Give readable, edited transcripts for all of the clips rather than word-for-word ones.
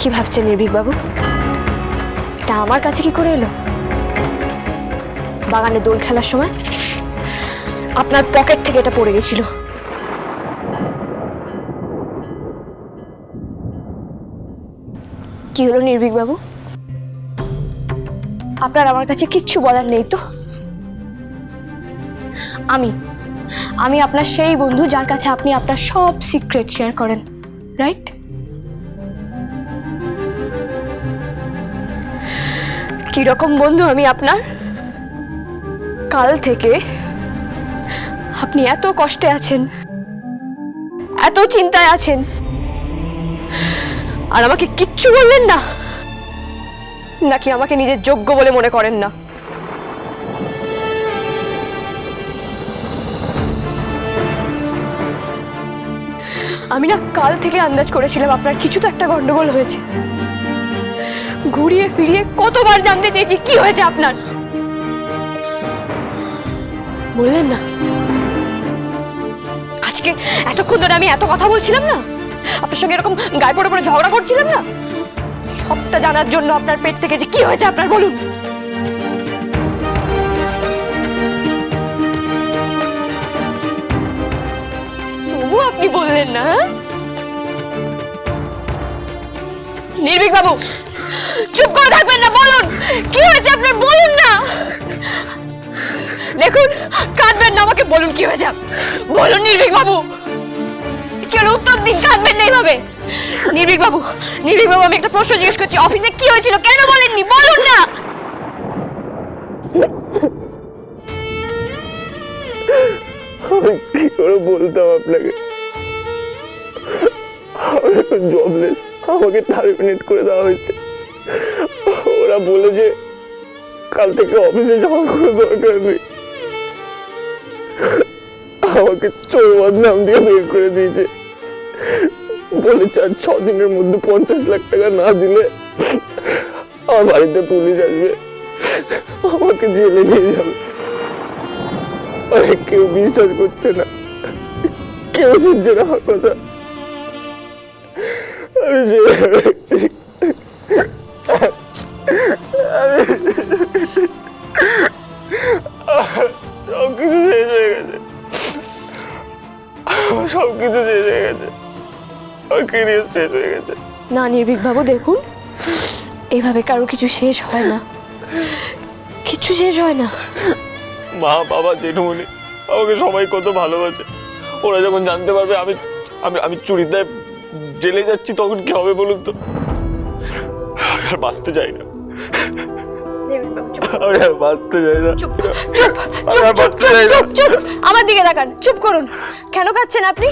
কি ভাবছেন নির্ভীক বাবু? এটা আমার কাছে কি করে এলো? বাগানে দোল খেলার সময় আপনার পকেট থেকে এটা পড়ে গেছিল। কি হলো নির্ভীক বাবু? আপনার আমার কাছে কিচ্ছু বলার নেই তো? আমি আপনার সেই বন্ধু যার কাছে আপনি আপনার সব সিক্রেট শেয়ার করেন, রাইট? কিরকম বন্ধু আমি আপনার? কাল থেকে আপনি এত কষ্টে আছেন, এত চিন্তায় আছেন, আর আমাকে কিচ্ছু বললেন না? নাকি আমাকে নিজের যোগ্য বলে মনে করেন না? আমি না কাল থেকে আন্দাজ করেছিলাম আপনার কিছু তো একটা গন্ডগোল হয়েছে। ঘুরিয়ে ফিরিয়ে কতবার জানতে চেয়েছি কি হয়েছে আপনার, বললেন না। আজকে এতক্ষণ ধরে আমি এত কথা বলছিলাম না, আপনার সঙ্গে এরকম গায়ে পড়ে পড়ে ঝগড়া করছিলাম না, সবটা জানার জন্য আপনার পেট থেকে যে কি হয়েছে আপনার বলুন। তবু আপনি বললেন না? নির্ভীক বাবু চুপ করে থাকবেন না, বলুন কি হয়েছে আপনার, বলুন না। দেখুন কাঁদবেন না, আমাকে বলুন কি হয়েছে, বলুন নির্ভীক বাবু। কেন উত্তর দিন, কাঁদবেন না এইভাবে। নির্ভীক বাবু আমি একটা প্রশ্ন জিজ্ঞেস করছি, অফিসে কি হয়েছিল কেন বলেননি, বলুন না। কি করে বলতাম আপনাকে? আমি এখন জবলেস, আমাকে টার্মিনেট করে দেওয়া হয়েছে। ওরা বলে যে কাল থেকে অফিসে যাওয়ার কোনো দরকার নেই, আমাকে চোর বদনাম দিয়ে বের করে দিয়েছে। বলেছে আর 6 দিনের মধ্যে 50 লাখ টাকা না দিলে আমার বাড়িতে পুলিশ আসবে, আমাকে জেলে নিয়ে যাবে। কেউ বিশ্বাস করছে না, কেউ শুনছে না আমার কথা। আমি সবকিছু শেষ হয়ে গেছে, সবকিছু শেষ হয়ে গেছে, আমার ক্যারিয়ার শেষ হয়ে গেছে। না নির্ভীক বাবু দেখুন, এইভাবে কারো কিছু শেষ হয় না, কিছু শেষ হয় না। মা বাবা জেঠুমনি আমাকে সবাই কত ভালোবাসে, ওরা যখন জানতে পারবে আমি আমি আমি চুরিদায় জেলে যাচ্ছি তখন কি হবে বলুন তো? আর বাঁচতে চাই না, আমি আর বাঁচতে চাই না। চুপ চুপ চুপ চুপ, আমার দিকে তাকান, চুপ করুন। কেন কাঁদছেন আপনি?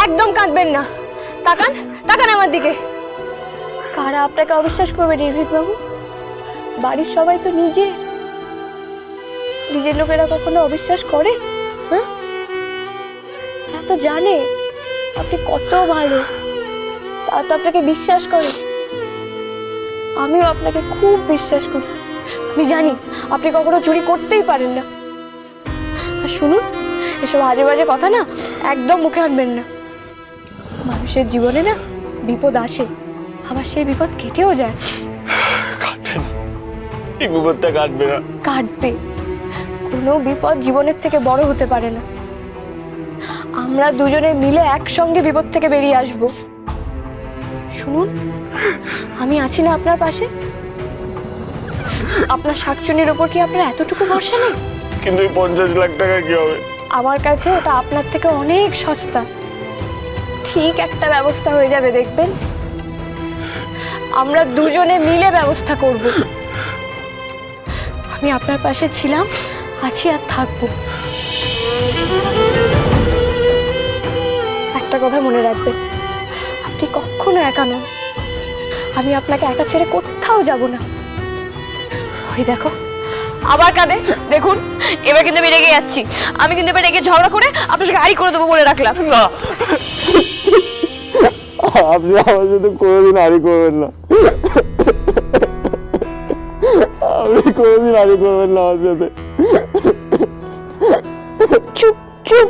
একদম কাঁদবেন না, তাকান তাকান আমার দিকে। কারা আপনাকে অবিশ্বাস করবে নির্ভীক বাবু? বাড়ির সবাই তো নিজের লোকেরা কখনো অবিশ্বাস করে? হ্যাঁ, তারা তো জানে আপনি কত ভালো, তারা তো আপনাকে বিশ্বাস করে। আমিও আপনাকে খুব বিশ্বাস করি, আমি জানি আপনি কখনো চুরি করতেই পারেন না। আর শুনুন, এসব আজে বাজে কথা না একদম মুখে আনবেন না। মানুষের জীবনে না বিপদ আসে, আবার সেই বিপদ কেটেও যায়। কাটবে না, এই বিপদটা কাটবে না। কাটবে, কোনো বিপদ জীবনের থেকে বড় হতে পারে না। আমরা দুজনে মিলে একসঙ্গে বিপদ থেকে বেরিয়ে আসব। শুনুন, আমি আছি না আপনার পাশে। আপনার শাকচুনির ওপর কি আপনার এতটুকু ভরসা নেই? কিন্তু 50 লাখ টাকা কি হবে? আমার কাছে ওটা আপনার থেকে অনেক সস্তা। ঠিক একটা ব্যবস্থা হয়ে যাবে, দেখবেন। আমরা দুজনে মিলে ব্যবস্থা করব। আমি আপনার পাশে ছিলাম, আছি আর থাকবো। একটা কথা মনে রাখবেন, আপনি কখনো একা নন। আমি আপনাকে একা ছেড়ে কোথাও যাব না। ওই দেখো আবার কাঁদে, দেখুন। এবার কিন্তু আমি রেগে যাচ্ছি, আমি কিন্তু এবার রেগে ঝগড়া করে আপনার সঙ্গে আড়ি করে দেবো বলে রাখলাম। না, আপনি আমার সাথে কোনোদিন আড়ি করবেন না, আপনি কোনোদিন আড়ি করবেন না আমার সাথে। চুপ চুপ,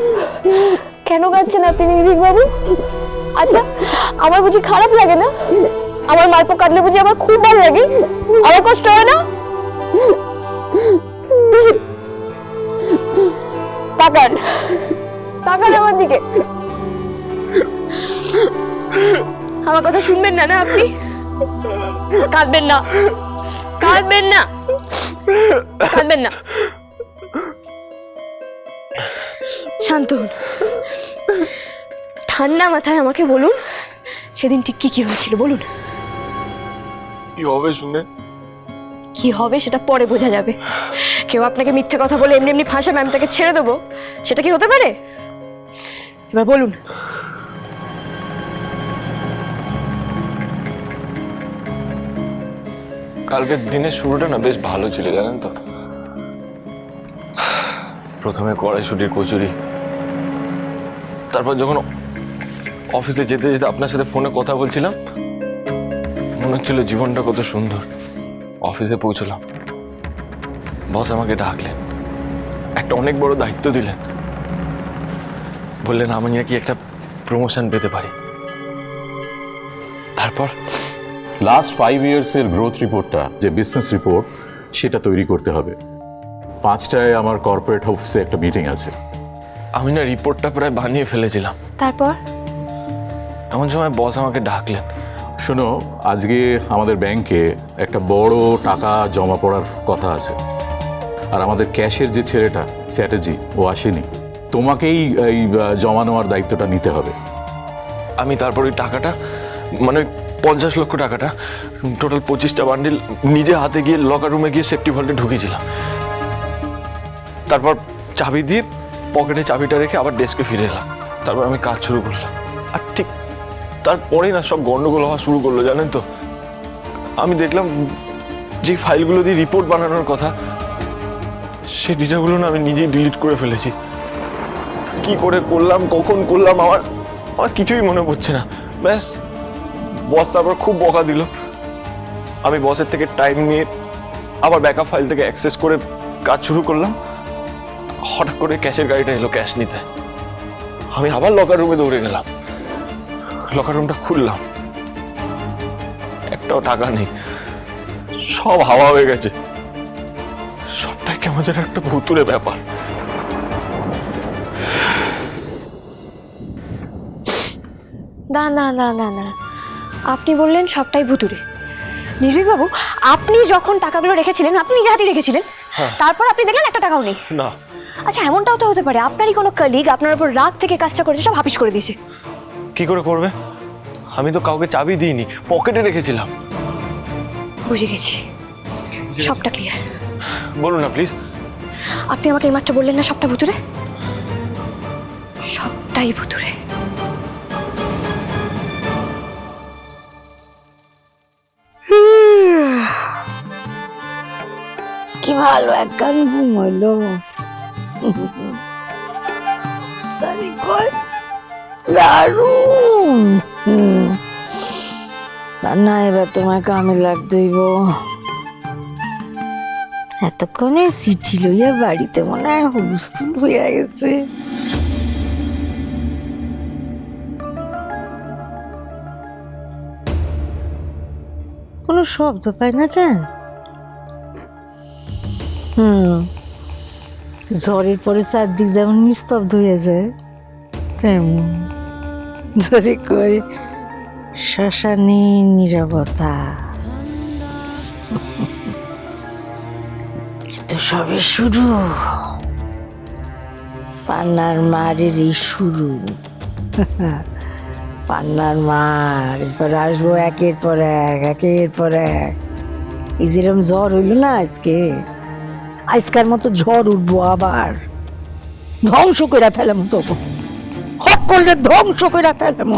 কেন কাঁদছেন আপনি নির্ভীক বাবু? আচ্ছা, আমার বুঝি খারাপ লাগে না? আমার মাইপো কাঁদলে বুঝি আমার খুব ভালো লাগে? আমার কষ্ট হয় না? তাকান, তাকান আমার দিকে। আমার কথা শুনবেন না? না আপনি কাঁদবেন না, কাঁদবেন না, কাঁদবেন না, শান্ত হন। ঠান্ডা মাথায় আমাকে বলুন সেদিন ঠিক কি কি হয়েছিল, বলুন। কি হবে শুনে? কি হবে সেটা পরে বোঝা যাবে। কেউ আপনাকে মিথ্যে কথা বলে এমনি এমনি ফাঁসাবে, আমি তাকে ছেড়ে দেবো, সেটা কি হতে পারে? এবার বলুন। কালকের দিনের শুরুটা না বেশ ভালো ছিল জানেন তো। প্রথমে কড়াইশুটির কচুরি, তারপর যখন অফিসে যেতে যেতে আপনার সাথে ফোনে কথা বলছিলাম মনে হচ্ছিল জীবনটা কত সুন্দর। অফিসে পৌঁছলাম, বস আমাকে ডাকলেন, একটা অনেক বড় দায়িত্ব দিলেন, বললেন আমি নাকি একটা প্রমোশন পেতে পারি। তারপর লাস্ট 5 ইয়ার্সের গ্রোথ রিপোর্টটা, যে বিজনেস রিপোর্ট, সেটা তৈরি করতে হবে। 5টায় আমার কর্পোরেট অফিসে একটা মিটিং আছে। আমি না রিপোর্টটা প্রায় বানিয়ে ফেলেছিলাম, তারপর এমন সময় বস আমাকে ডাকলেন। শোনো, আজকে আমাদের ব্যাংকে একটা বড় টাকা জমা পড়ার কথা আছে, আর আমাদের ক্যাশের যে ছেলেটা চ্যাটার্জি, ও আসেনি। তোমাকেই এই জমা নেওয়ার দায়িত্বটা নিতে হবে। আমি তারপর ওই টাকাটা, মানে 50 লক্ষ টাকাটা, টোটাল 25টা বান্ডিল নিজে হাতে গিয়ে লকার রুমে গিয়ে সেফটি ভল্টে ঢুকিয়েছিলাম। তারপর চাবি দিয়ে পকেটে চাবিটা রেখে আবার ডেস্কে ফিরে এলাম। তারপর আমি কাজ শুরু করলাম। আর ঠিক তারপরেই না সব গন্ডগোল হওয়া শুরু করলো জানেন তো। আমি দেখলাম যে ফাইলগুলো দিয়ে রিপোর্ট বানানোর কথা, সেই ডেটাগুলো না আমি নিজেই ডিলিট করে ফেলেছি। কি করে করলাম, কখন করলাম, আমার কিছুই মনে পড়ছে না। ব্যাস, বস তারপর খুব বকা দিল। আমি বসের থেকে টাইম নিয়ে আবার ব্যাকআপ ফাইল থেকে অ্যাক্সেস করে কাজ শুরু করলাম। হঠাৎ করে ক্যাশের গাড়িটা এলো ক্যাশ নিতে। আমি আবার লকার রুমে দৌড়ে গেলাম, লকার রুমটা খুললাম, একটাও টাকা নেই, সব হাওয়া হয়ে গেছে। সবটাই কেমন যেন একটা ভুতুড়ে ব্যাপার। না না না না না, আপনি বললেন সবটাই ভুতুড়ে। নির্ভীক বাবু, আপনি যখন টাকাগুলো রেখেছিলেন আপনি নিজে হাতেই রেখেছিলেন, তারপর আপনি দেখলেন একটা টাকাও নেই। না, আচ্ছা, এমনটাও তো হতে পারে আপনারই কোনো কলিগ আপনার উপর রাগ থেকে কাজটা করেছে, সব হাফিস করে দিয়েছে। কি করে করবে? আমি তো কাউকে চাবি দিইনি, পকেটে রেখেছিলাম। বুঝে গেছি, সবটা ক্লিয়ার। বলুন না প্লিজ। আপনি আমাকে এইমাত্র বললেন না সবটা ভুতুড়ে? সবটাই ভুতুড়ে। কি ভালো এক গান ঘুম হলো। দারুণ। না, এবার তোমার কামে লাগতেইব। এতক্ষণে চিঠি লইয়া বাড়িতে মনে হয় হুলস্থুল হইয়া গেছে। কোনো শব্দ পাই না কেন? ঝড়ের পরে চারদিক যেমন নিস্তব্ধ হয়ে যায়, তেমন ঝড়ে কই শ্মশানে নীরবতা। তো সবে শুরু, পান্নার মারের এই শুরু। পান্নার মার, এরপর আসবো একের পর এক, একের পর এক। এই যেরকম ঝড় হইল না আজকে, আজকার মতো ঝড় উঠবো আবার। ধ্বংস করে ফেলাম, তবু হক করলে ধ্বংস করে ফেলাম।